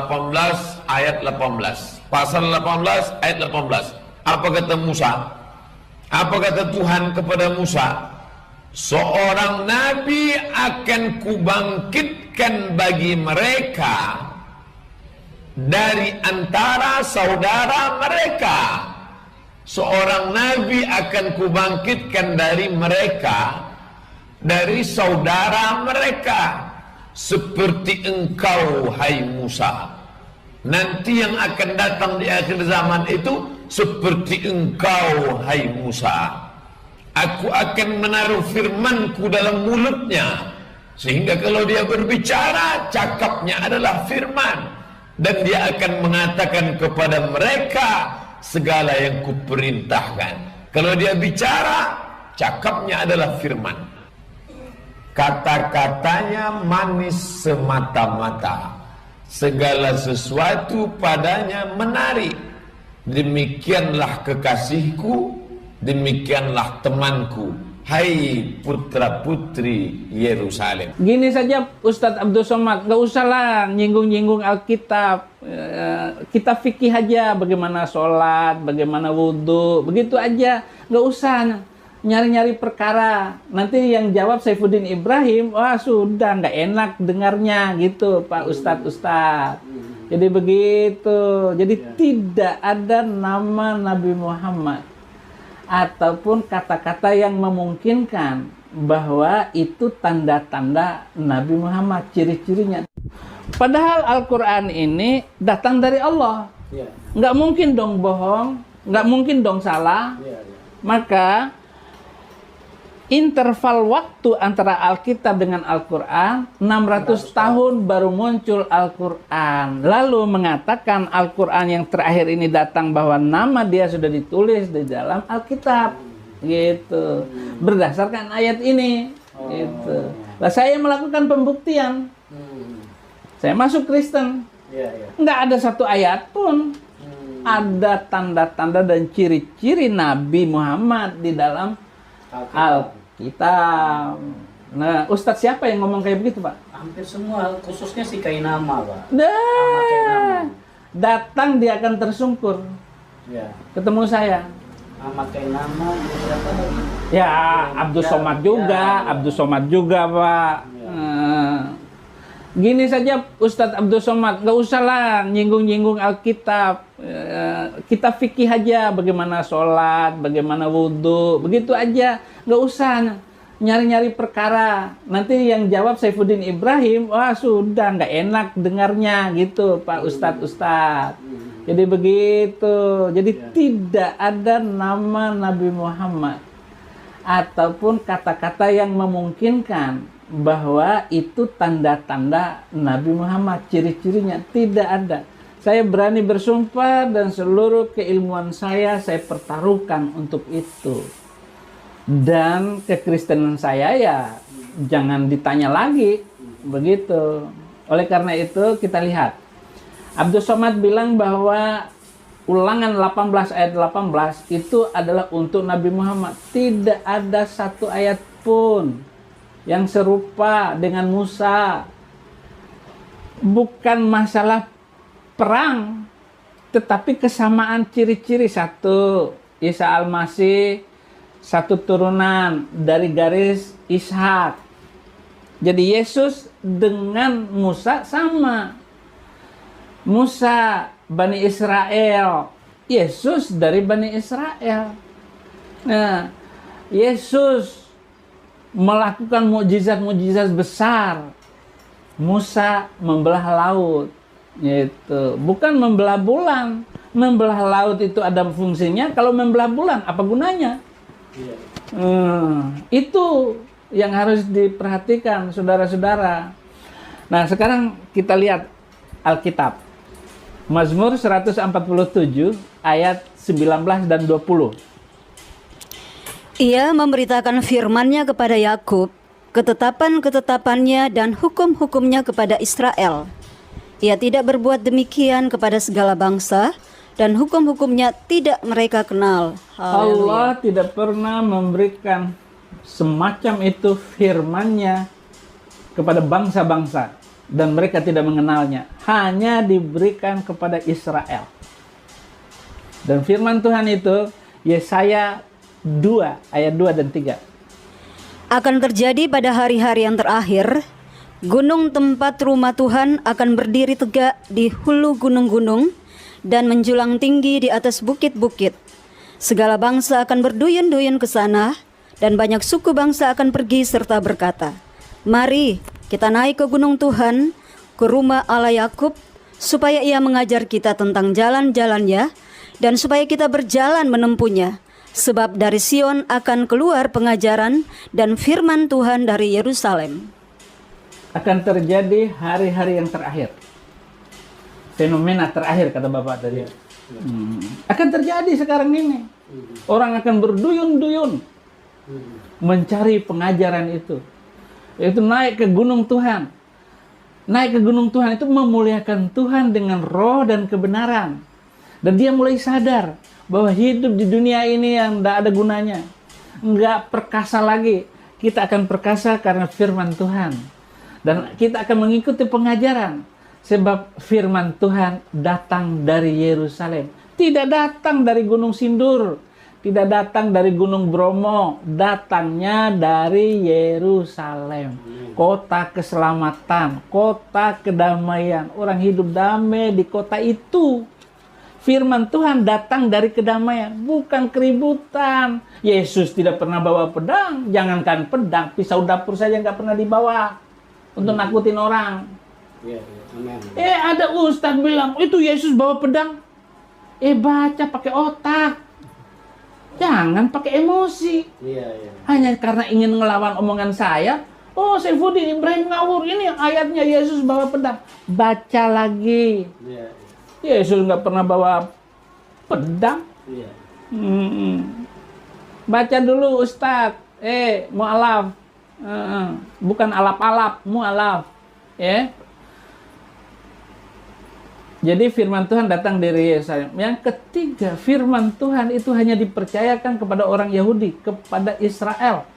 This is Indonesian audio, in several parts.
18 ayat 18. Pasal 18 ayat 18. Apa kata Musa? Apa kata Tuhan kepada Musa? Seorang nabi akan kubangkitkan bagi mereka dari antara saudara mereka. Seorang nabi akan kubangkitkan dari mereka, dari saudara mereka, seperti engkau, hai Musa. Nanti yang akan datang di akhir zaman itu seperti engkau, hai Musa. Aku akan menaruh firmanku dalam mulutnya, sehingga kalau dia berbicara, cakapnya adalah firman, dan dia akan mengatakan kepada mereka segala yang kuperintahkan. Kalau dia bicara, cakapnya adalah firman. Kata-katanya manis semata-mata, segala sesuatu padanya menarik. Demikianlah kekasihku, demikianlah temanku, hai putra-putri Yerusalem. Gini saja Ustadz Abdul Somad, gak usahlah nyinggung-nyinggung Alkitab. Kita fikih aja bagaimana sholat, bagaimana wudhu, begitu aja. Gak usah nyari-nyari perkara. Nanti yang jawab Saifuddin Ibrahim, wah sudah gak enak dengarnya gitu Pak Ustadz. Jadi begitu. Jadi tidak ada nama Nabi Muhammad ataupun kata-kata yang memungkinkan bahwa itu tanda-tanda Nabi Muhammad, ciri-cirinya. Padahal Al-Quran ini datang dari Allah. Nggak mungkin dong bohong, nggak mungkin dong salah. Maka interval waktu antara Alkitab dengan Al-Quran 600 tahun baru muncul Al-Quran. Lalu mengatakan Al-Quran yang terakhir ini datang bahwa nama dia sudah ditulis di dalam Alkitab, gitu. Berdasarkan ayat ini, gitu. Lah saya melakukan pembuktian. Saya masuk Kristen. Nggak ada satu ayat pun ada tanda-tanda dan ciri-ciri Nabi Muhammad di dalam Alkitab. Nah, Ustadz siapa yang ngomong kayak begitu, Pak? Hampir semua, khususnya si Kainama, Pak. Datang dia akan tersungkur. Ketemu saya. Ahmad Kainama, siapa lagi? Ya, Abdul Somad juga, Abdul Somad juga, Pak. Gini saja Ustadz Abdul Somad, gak usahlah nyinggung-nyinggung Alkitab. Kita fikih aja bagaimana sholat, bagaimana wudhu, begitu aja. Gak usah nyari-nyari perkara. Nanti yang jawab Saifuddin Ibrahim, wah sudah gak enak dengarnya gitu Pak Ustadz. Jadi begitu. Jadi tidak ada nama Nabi Muhammad ataupun kata-kata yang memungkinkan bahwa itu tanda-tanda Nabi Muhammad, ciri-cirinya tidak ada. Saya berani bersumpah dan seluruh keilmuan saya pertaruhkan untuk itu. Dan kekristenan saya ya jangan ditanya lagi, begitu. Oleh karena itu kita lihat Abdul Somad bilang bahwa Ulangan 18 ayat 18 itu adalah untuk Nabi Muhammad. Tidak ada satu ayat pun yang serupa dengan Musa. Bukan masalah perang, tetapi kesamaan ciri-ciri. Satu, Isa Al-Masih, satu turunan dari garis Ishak. Jadi Yesus dengan Musa sama. Musa Bani Israel, Yesus dari Bani Israel. Nah, Yesus melakukan mukjizat-mukjizat besar. Musa membelah laut, yaitu bukan membelah bulan. Membelah laut itu ada fungsinya. Kalau membelah bulan, apa gunanya? Itu yang harus diperhatikan, saudara-saudara. Nah, sekarang kita lihat Alkitab. Mazmur 147 ayat 19 dan 20. Ia memberitakan firman-Nya kepada Yakub, ketetapan-ketetapannya dan hukum-hukumnya kepada Israel. Ia tidak berbuat demikian kepada segala bangsa, dan hukum-hukumnya tidak mereka kenal. Allah tidak pernah memberikan semacam itu firman-Nya kepada bangsa-bangsa. dan mereka tidak mengenalnya. Hanya diberikan kepada Israel. Dan firman Tuhan itu Yesaya 2 ayat 2 dan 3. Akan terjadi pada hari-hari yang terakhir, gunung tempat rumah Tuhan akan berdiri tegak di hulu gunung-gunung dan menjulang tinggi di atas bukit-bukit. Segala bangsa akan berduyun-duyun ke sana, dan banyak suku bangsa akan pergi serta berkata, "Mari kita naik ke gunung Tuhan, ke rumah Allah Yakub, supaya ia mengajar kita tentang jalan-jalannya, dan supaya kita berjalan menempuhnya. Sebab dari Sion akan keluar pengajaran dan firman Tuhan dari Yerusalem." Akan terjadi hari-hari yang terakhir. Fenomena terakhir kata Bapak tadi. Akan terjadi sekarang ini. Orang akan berduyun-duyun mencari pengajaran itu. Yaitu naik ke gunung Tuhan. Naik ke gunung Tuhan itu memuliakan Tuhan dengan roh dan kebenaran. Dan dia mulai sadar bahwa hidup di dunia ini yang tidak ada gunanya, nggak perkasa lagi. Kita akan perkasa karena firman Tuhan, dan kita akan mengikuti pengajaran, sebab firman Tuhan datang dari Yerusalem, tidak datang dari Gunung Sindur, tidak datang dari Gunung Bromo, datangnya dari Yerusalem, kota keselamatan, kota kedamaian. Orang hidup damai di kota itu. Firman Tuhan datang dari kedamaian, bukan keributan. Yesus tidak pernah bawa pedang, jangankan pedang, pisau dapur saja nggak pernah dibawa untuk nakutin orang. Ada ustadz bilang, itu Yesus bawa pedang. Baca pakai otak, jangan pakai emosi. Hanya karena ingin ngelawan omongan saya, oh Saifuddin Ibrahim ngawur, ini ayatnya Yesus bawa pedang. Baca lagi. Yesus nggak pernah bawa pedang. Baca dulu Ustadz. Mu'alaf. Bukan alap-alap, mu'alaf. Jadi firman Tuhan datang dari Yerusalem. Yang ketiga, firman Tuhan itu hanya dipercayakan kepada orang Yahudi, kepada Israel.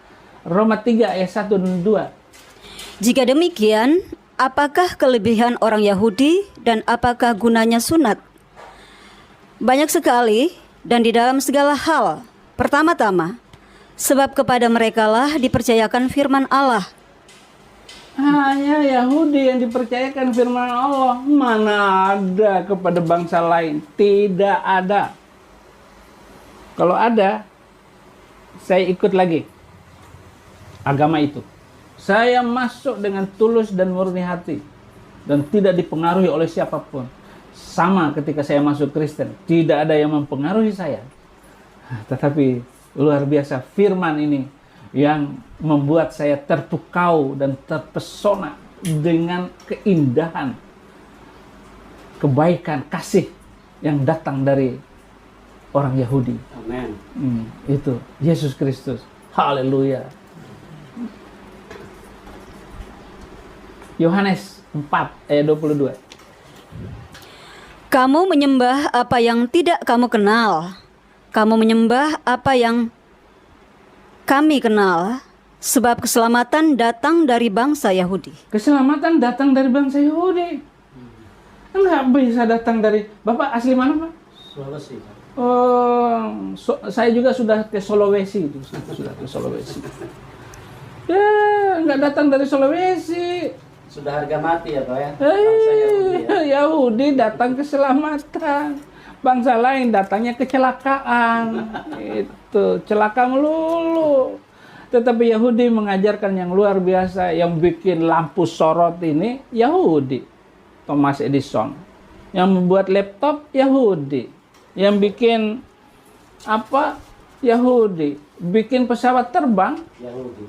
Roma 3 ayat 1 dan 2. Jika demikian, apakah kelebihan orang Yahudi dan apakah gunanya sunat? Banyak sekali dan di dalam segala hal. Pertama-tama, sebab kepada merekalah dipercayakan firman Allah. Hanya Yahudi yang dipercayakan firman Allah. Mana ada kepada bangsa lain? Tidak ada. Kalau ada, saya ikut lagi agama itu. Saya masuk dengan tulus dan murni hati dan tidak dipengaruhi oleh siapapun. Sama ketika saya masuk Kristen, tidak ada yang mempengaruhi saya. Tetapi luar biasa firman ini yang membuat saya terpukau dan terpesona dengan keindahan, kebaikan, kasih yang datang dari orang Yahudi. Amin. Itu Yesus Kristus. Haleluya. Yohanes 4 ayat 22. Kamu menyembah apa yang tidak kamu kenal. Kamu menyembah apa yang kami kenal. Sebab keselamatan datang dari bangsa Yahudi. Keselamatan datang dari bangsa Yahudi. Enggak bisa datang dari... Bapak asli mana, Pak? Sulawesi. Oh, saya juga sudah ke Sulawesi. Sudah ke Sulawesi. Enggak datang dari Sulawesi. Sudah harga mati ya Pak ya? Bangsa Yahudi ya? Yahudi datang keselamatan. Bangsa lain datangnya kecelakaan. Itu, celaka melulu. Tetapi Yahudi mengajarkan yang luar biasa. Yang bikin lampu sorot ini Yahudi. Thomas Edison. Yang membuat laptop Yahudi. Yang bikin apa? Yahudi. Bikin pesawat terbang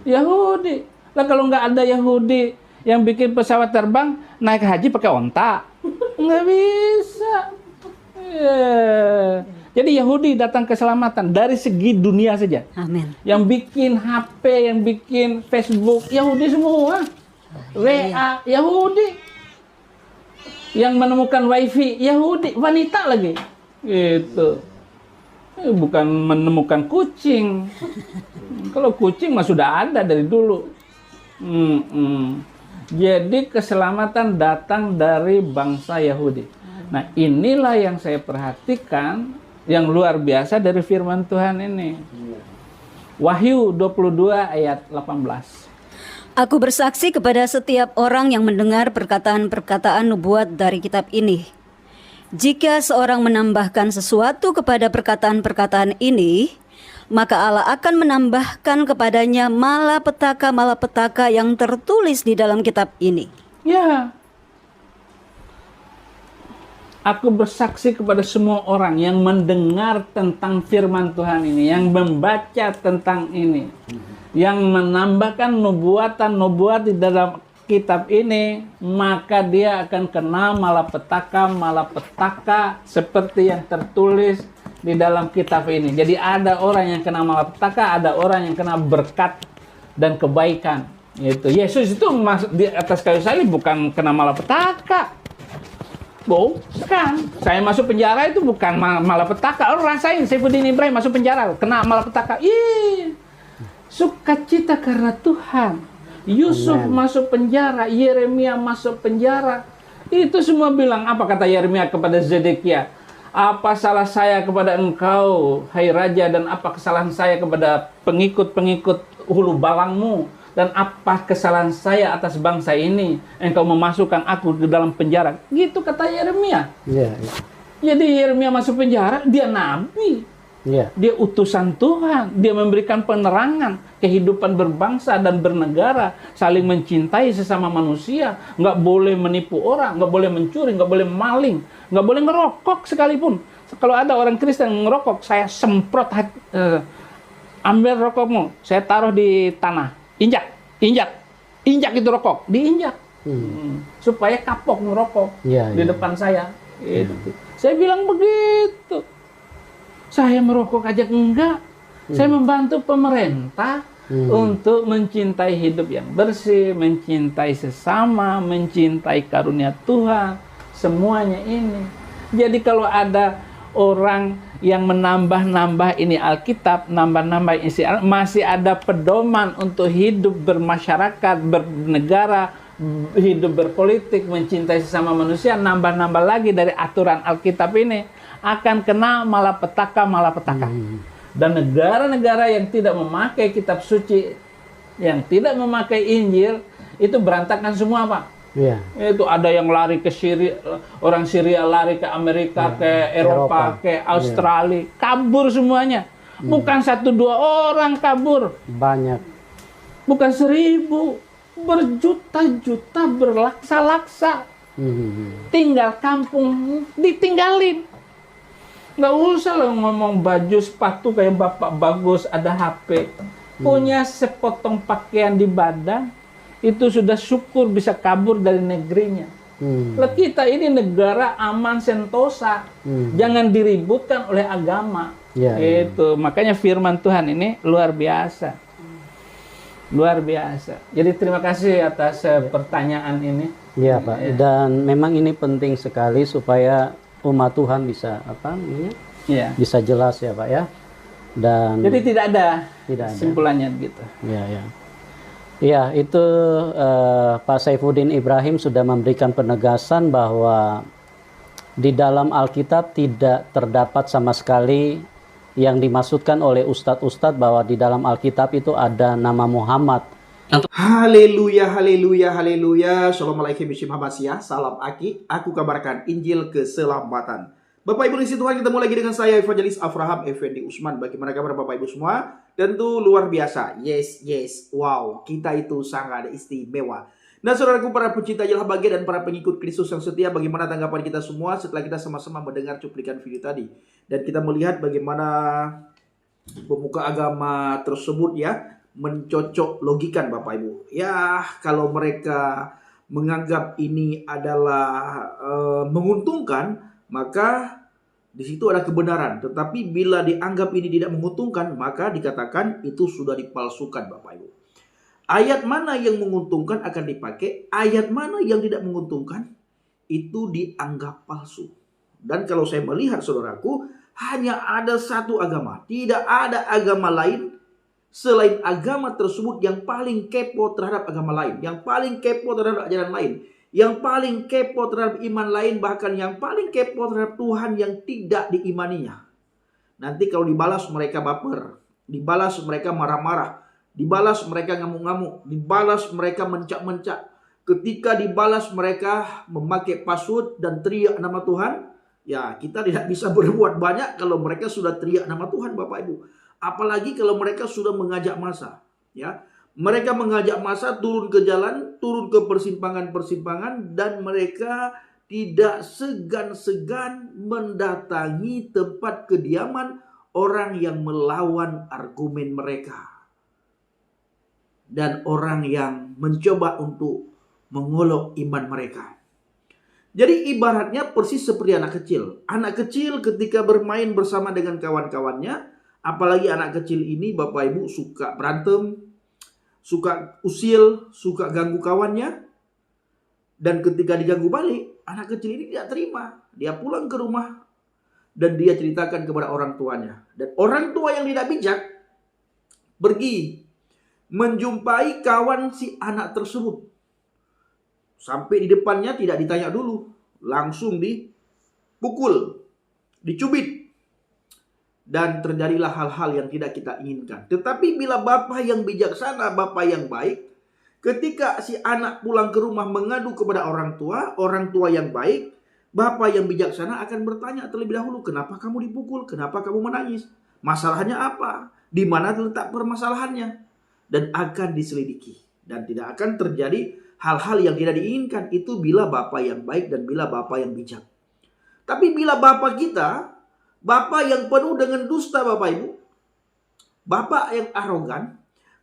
Yahudi. Lah kalau nggak ada Yahudi yang bikin pesawat terbang, naik haji pakai onta, nggak bisa. Jadi Yahudi datang keselamatan dari segi dunia saja. Amin. Yang bikin HP, yang bikin Facebook, Yahudi semua. WA, Yahudi. Yang menemukan WiFi, Yahudi. Wanita lagi. Gitu. Bukan menemukan kucing. Kalau kucing mah sudah ada dari dulu. Jadi keselamatan datang dari bangsa Yahudi. Nah, inilah yang saya perhatikan yang luar biasa dari firman Tuhan ini. Wahyu 22 ayat 18. Aku bersaksi kepada setiap orang yang mendengar perkataan-perkataan nubuat dari kitab ini. Jika seorang menambahkan sesuatu kepada perkataan-perkataan ini, maka Allah akan menambahkan kepadanya malapetaka-malapetaka yang tertulis di dalam kitab ini. Ya. Aku bersaksi kepada semua orang yang mendengar tentang firman Tuhan ini, yang membaca tentang ini, yang menambahkan nubuatan-nubuat di dalam kitab ini, maka dia akan kena malapetaka seperti yang tertulis di dalam kitab ini. Jadi ada orang yang kena malapetaka, ada orang yang kena berkat dan kebaikan. Itu Yesus itu di atas kayu salib bukan kena malapetaka. Bukan. Saya masuk penjara itu bukan malapetaka. Rasain Saifuddin Ibrahim masuk penjara, kena malapetaka. Sukacita karena Tuhan. Yusuf masuk penjara, Yeremia masuk penjara. Itu semua bilang apa kata Yeremia kepada Zedekia? Apa salah saya kepada engkau, hai raja, dan apa kesalahan saya kepada pengikut-pengikut hulu balangmu? Dan apa kesalahan saya atas bangsa ini? Engkau memasukkan aku ke dalam penjara. Gitu kata Yeremia. Jadi Yeremia masuk penjara, dia nabi. Dia utusan Tuhan. Dia memberikan penerangan kehidupan berbangsa dan bernegara, saling mencintai sesama manusia, nggak boleh menipu orang, nggak boleh mencuri, nggak boleh maling, nggak boleh ngerokok sekalipun. Kalau ada orang Kristen ngerokok, saya semprot ambil rokokmu, saya taruh di tanah, injak itu rokok, diinjak, supaya kapok ngerokok di depan saya. Saya bilang begitu. Saya merokok aja enggak. Saya membantu pemerintah untuk mencintai hidup yang bersih, mencintai sesama, mencintai karunia Tuhan, semuanya ini. Jadi kalau ada orang yang menambah-nambah ini Alkitab, nambah-nambah isi masih ada pedoman untuk hidup bermasyarakat, bernegara, hidup berpolitik, mencintai sesama manusia, nambah-nambah lagi dari aturan Alkitab ini, akan kena malapetaka. Dan negara-negara yang tidak memakai kitab suci, yang tidak memakai Injil, itu berantakan semua, Pak. Itu ada yang lari ke Syria, orang Syria lari ke Amerika, ke Eropa, ke Australia, kabur semuanya. Bukan 1-2 orang kabur. Banyak. Bukan 1000, berjuta-juta, berlaksa-laksa. Tinggal kampung, ditinggalin. Nggak usah lah ngomong baju sepatu kayak Bapak bagus, ada HP. Punya sepotong pakaian di badan, itu sudah syukur bisa kabur dari negerinya. Lah kita ini negara aman sentosa. Jangan diributkan oleh agama. Itu makanya firman Tuhan ini luar biasa. Luar biasa. Jadi terima kasih atas pertanyaan ini. Iya, Pak. Dan memang ini penting sekali supaya umat Tuhan bisa bisa jelas ya, Pak ya. Dan jadi tidak ada kesimpulannya gitu. Iya, itu Pak Saifuddin Ibrahim sudah memberikan penegasan bahwa di dalam Alkitab tidak terdapat sama sekali yang dimaksudkan oleh ustadz-ustadz bahwa di dalam Alkitab itu ada nama Muhammad. Haleluya, haleluya, haleluya. Assalamualaikum warahmatullahi wabarakatuh. Salam Aki. Aku kabarkan Injil keselamatan. Bapak Ibu di Tuhan, ketemu lagi dengan saya Evangelis Avraham Effendi Usman. Bagaimana kabar Bapak Ibu semua? Tentu luar biasa. Yes. Wow, kita itu sangat istimewa. Nah, saudaraku para pecinta Jelah Bahagia dan para pengikut Kristus yang setia, bagaimana tanggapan kita semua setelah kita sama-sama mendengar cuplikan video tadi? Dan kita melihat bagaimana pemuka agama tersebut mencocok logikan Bapak Ibu. Ya, kalau mereka menganggap ini adalah menguntungkan, maka di situ ada kebenaran. Tetapi bila dianggap ini tidak menguntungkan, maka dikatakan itu sudah dipalsukan Bapak Ibu. Ayat mana yang menguntungkan akan dipakai, ayat mana yang tidak menguntungkan itu dianggap palsu. Dan kalau saya melihat saudaraku, hanya ada satu agama, tidak ada agama lain selain agama tersebut yang paling kepo terhadap agama lain, yang paling kepo terhadap ajaran lain, yang paling kepo terhadap iman lain, bahkan yang paling kepo terhadap Tuhan yang tidak diimaninya. Nanti kalau dibalas mereka baper, dibalas mereka marah-marah, dibalas mereka ngamuk-ngamuk, dibalas mereka mencak-mencak. Ketika dibalas mereka memakai password dan teriak nama Tuhan, ya kita tidak bisa berbuat banyak kalau mereka sudah teriak nama Tuhan, Bapak Ibu. Apalagi kalau mereka sudah mengajak massa, ya. Mereka mengajak massa turun ke jalan, turun ke persimpangan-persimpangan, dan mereka tidak segan-segan mendatangi tempat kediaman orang yang melawan argumen mereka dan orang yang mencoba untuk mengolok iman mereka. Jadi ibaratnya persis seperti anak kecil. Anak kecil ketika bermain bersama dengan kawan-kawannya, apalagi anak kecil ini Bapak Ibu suka berantem, suka usil, suka ganggu kawannya. Dan ketika diganggu balik, anak kecil ini tidak terima. Dia pulang ke rumah dan dia ceritakan kepada orang tuanya. Dan orang tua yang tidak bijak pergi menjumpai kawan si anak tersebut. Sampai di depannya tidak ditanya dulu, langsung dipukul, dicubit. Dan terjadilah hal-hal yang tidak kita inginkan. Tetapi bila Bapak yang bijaksana, Bapak yang baik, ketika si anak pulang ke rumah mengadu kepada orang tua yang baik, Bapak yang bijaksana akan bertanya terlebih dahulu, kenapa kamu dipukul? Kenapa kamu menangis? Masalahnya apa? Di mana letak permasalahannya? Dan akan diselidiki. Dan tidak akan terjadi hal-hal yang tidak diinginkan. Itu bila Bapak yang baik dan bila Bapak yang bijak. Tapi bila Bapak kita, Bapak yang penuh dengan dusta, Bapak Ibu, Bapak yang arogan,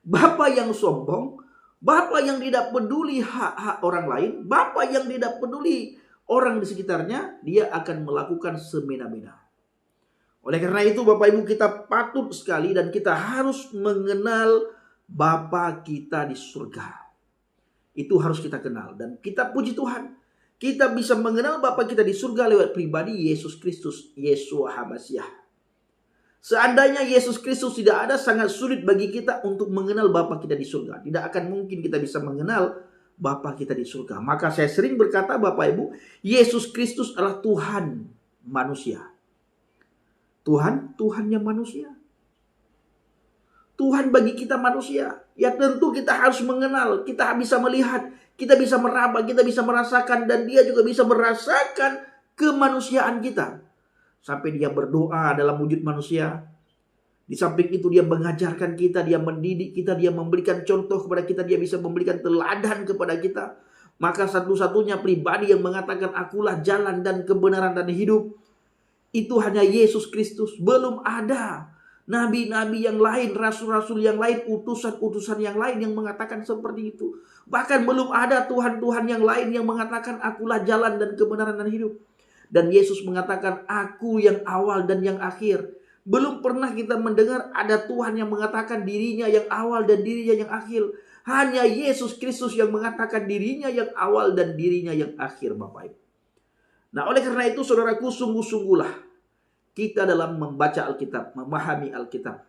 Bapak yang sombong, Bapak yang tidak peduli hak-hak orang lain, Bapak yang tidak peduli orang di sekitarnya, dia akan melakukan semena-mena. Oleh karena itu Bapak Ibu, kita patut sekali dan kita harus mengenal Bapa kita di surga. Itu harus kita kenal. Dan kita puji Tuhan, kita bisa mengenal Bapa kita di surga lewat pribadi Yesus Kristus, Yeshua HaMasiah. Seandainya Yesus Kristus tidak ada, sangat sulit bagi kita untuk mengenal Bapa kita di surga. Tidak akan mungkin kita bisa mengenal Bapa kita di surga. Maka saya sering berkata Bapak Ibu, Yesus Kristus adalah Tuhan manusia. Tuhannya manusia. Tuhan bagi kita manusia. Ya tentu kita harus mengenal, kita bisa melihat, kita bisa meraba, kita bisa merasakan, dan dia juga bisa merasakan kemanusiaan kita. Sampai dia berdoa dalam wujud manusia. Di samping itu dia mengajarkan kita, dia mendidik kita, dia memberikan contoh kepada kita, dia bisa memberikan teladan kepada kita. Maka satu-satunya pribadi yang mengatakan akulah jalan dan kebenaran dan hidup, itu hanya Yesus Kristus. Belum ada nabi-nabi yang lain, rasul-rasul yang lain, utusan-utusan yang lain yang mengatakan seperti itu. Bahkan belum ada Tuhan-Tuhan yang lain yang mengatakan akulah jalan dan kebenaran dan hidup. Dan Yesus mengatakan aku yang awal dan yang akhir. Belum pernah kita mendengar ada Tuhan yang mengatakan dirinya yang awal dan dirinya yang akhir. Hanya Yesus Kristus yang mengatakan dirinya yang awal dan dirinya yang akhir, Bapak Ibu. Nah, oleh karena itu saudaraku, sungguh-sungguhlah kita dalam membaca Alkitab, memahami Alkitab,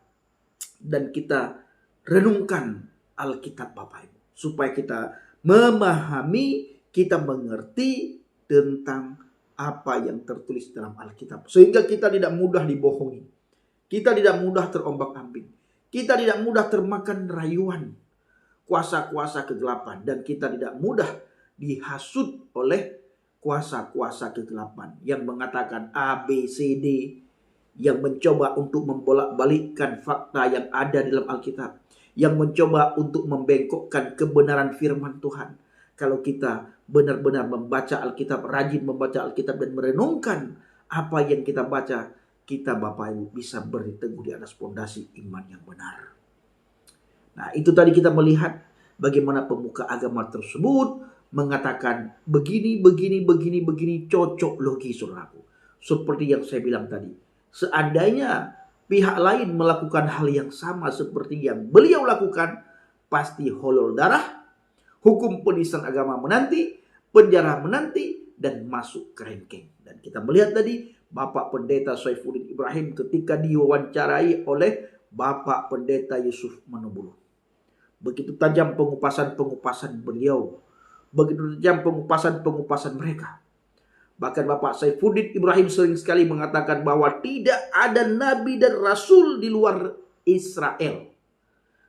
dan kita renungkan Alkitab Bapak Ibu. Supaya kita memahami, kita mengerti tentang apa yang tertulis dalam Alkitab. Sehingga kita tidak mudah dibohongi. Kita tidak mudah terombak-ambing. Kita tidak mudah termakan rayuan kuasa-kuasa kegelapan. Dan kita tidak mudah dihasut oleh kuasa-kuasa kegelapan yang mengatakan A, B, C, D, yang mencoba untuk membolak-balikkan fakta yang ada di dalam Alkitab, yang mencoba untuk membengkokkan kebenaran firman Tuhan. Kalau kita benar-benar membaca Alkitab, rajin membaca Alkitab dan merenungkan apa yang kita baca, kita Bapak Ibu bisa berteguh di atas fondasi iman yang benar. Nah, itu tadi kita melihat bagaimana pemuka agama tersebut mengatakan begini, cocok logi saudaraku. Seperti yang saya bilang tadi. Seandainya pihak lain melakukan hal yang sama seperti yang beliau lakukan, pasti holol darah, hukum penistaan agama menanti, penjara menanti, dan masuk kerengkeng. Dan kita melihat tadi Bapak Pendeta Saifuddin Ibrahim ketika diwawancarai oleh Bapak Pendeta Yusuf Manobulu. Begitu tajam pengupasan-pengupasan beliau. Begitu tajam pengupasan-pengupasan mereka. Bahkan Bapak Saifuddin Ibrahim sering sekali mengatakan bahwa tidak ada nabi dan rasul di luar Israel.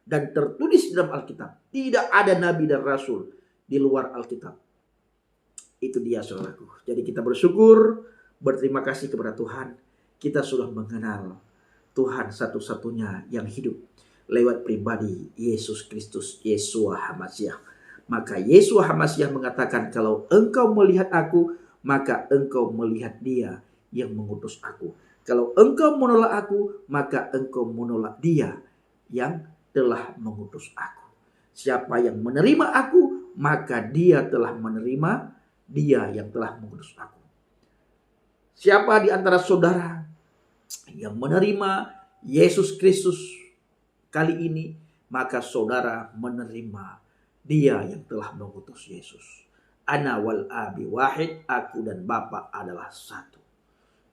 Dan tertulis dalam Alkitab, tidak ada nabi dan rasul di luar Alkitab. Itu dia saudaraku. Jadi kita bersyukur, berterima kasih kepada Tuhan. Kita sudah mengenal Tuhan satu-satunya yang hidup lewat pribadi Yesus Kristus, Yeshua HaMashiach. Maka Yeshua HaMashiach mengatakan, kalau engkau melihat aku, maka engkau melihat Dia yang mengutus aku. Kalau engkau menolak aku, maka engkau menolak Dia yang telah mengutus aku. Siapa yang menerima aku, maka dia telah menerima Dia yang telah mengutus aku. Siapa di antara saudara yang menerima Yesus Kristus kali ini, maka saudara menerima Dia yang telah mengutus Yesus. Ana wal abi wahid, aku dan Bapa adalah satu.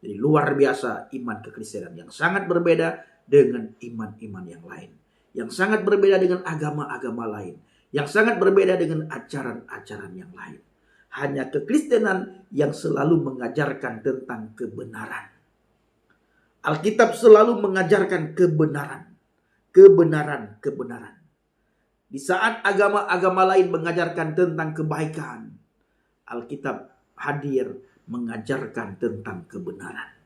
Jadi luar biasa iman kekristenan yang sangat berbeda dengan iman-iman yang lain. Yang sangat berbeda dengan agama-agama lain. Yang sangat berbeda dengan ajaran-ajaran yang lain. Hanya kekristenan yang selalu mengajarkan tentang kebenaran. Alkitab selalu mengajarkan kebenaran. Kebenaran. Di saat agama-agama lain mengajarkan tentang kebaikan, Alkitab hadir mengajarkan tentang kebenaran.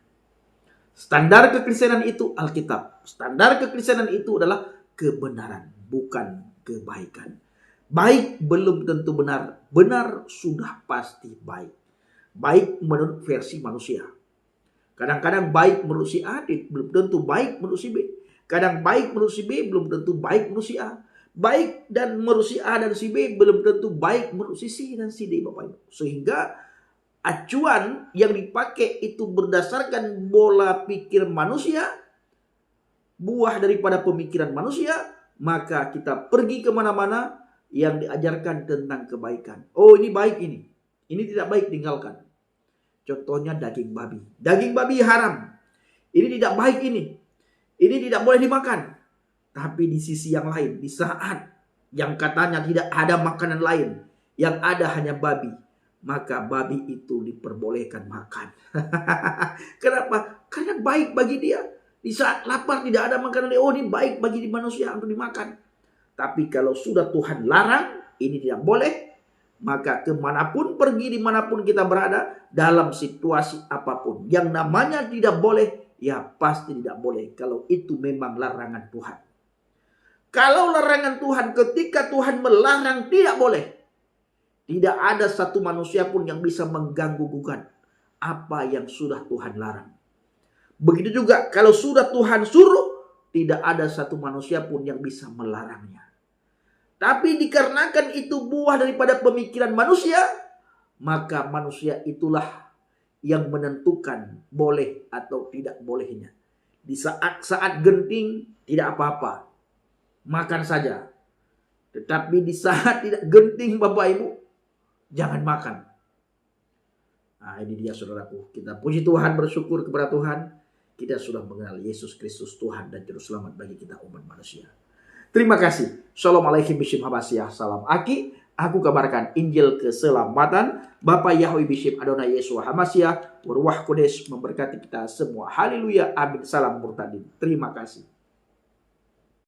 Standar kekristenan itu Alkitab. Standar kekristenan itu adalah kebenaran, bukan kebaikan. Baik belum tentu benar. Benar sudah pasti baik. Baik menurut versi manusia. Kadang-kadang baik menurut si A belum tentu baik menurut si B. Kadang baik menurut si B belum tentu baik menurut si A. Baik dan menurut si A dan si B belum tentu baik menurut si C dan si D, Bapak Ibu. Sehingga acuan yang dipakai itu berdasarkan bola pikir manusia, buah daripada pemikiran manusia, maka kita pergi kemana-mana yang diajarkan tentang kebaikan. Oh, ini baik ini. Ini tidak baik, tinggalkan. Contohnya daging babi. Daging babi haram. Ini tidak baik ini. Ini tidak boleh dimakan. Tapi di sisi yang lain, di saat yang katanya tidak ada makanan lain, yang ada hanya babi, maka babi itu diperbolehkan makan. Kenapa? Karena baik bagi dia. Di saat lapar tidak ada makanan, oh ini baik bagi manusia untuk dimakan. Tapi kalau sudah Tuhan larang, ini tidak boleh, maka kemanapun pergi, dimanapun kita berada, dalam situasi apapun, yang namanya tidak boleh, ya pasti tidak boleh. Kalau itu memang larangan Tuhan. Kalau larangan Tuhan, ketika Tuhan melarang tidak boleh, tidak ada satu manusia pun yang bisa mengganggu-gugat apa yang sudah Tuhan larang. Begitu juga kalau sudah Tuhan suruh, tidak ada satu manusia pun yang bisa melarangnya. Tapi dikarenakan itu buah daripada pemikiran manusia, maka manusia itulah yang menentukan boleh atau tidak bolehnya. Di saat-saat genting tidak apa-apa, makan saja. Tetapi di saat tidak genting, Bapak Ibu, jangan makan. Nah, ini dia saudaraku. Kita puji Tuhan, bersyukur kepada Tuhan. Kita sudah mengenal Yesus Kristus Tuhan dan Juru Selamat bagi kita umat manusia. Terima kasih. Shalom alaikum bishim habasiyah. Salam Aki. Aku kabarkan Injil keselamatan. Bapak Yahweh Bishop Adonai Yeshua HaMashiach. Ruach Kudus memberkati kita semua. Haleluya. Amin. Salam murtadin. Terima kasih.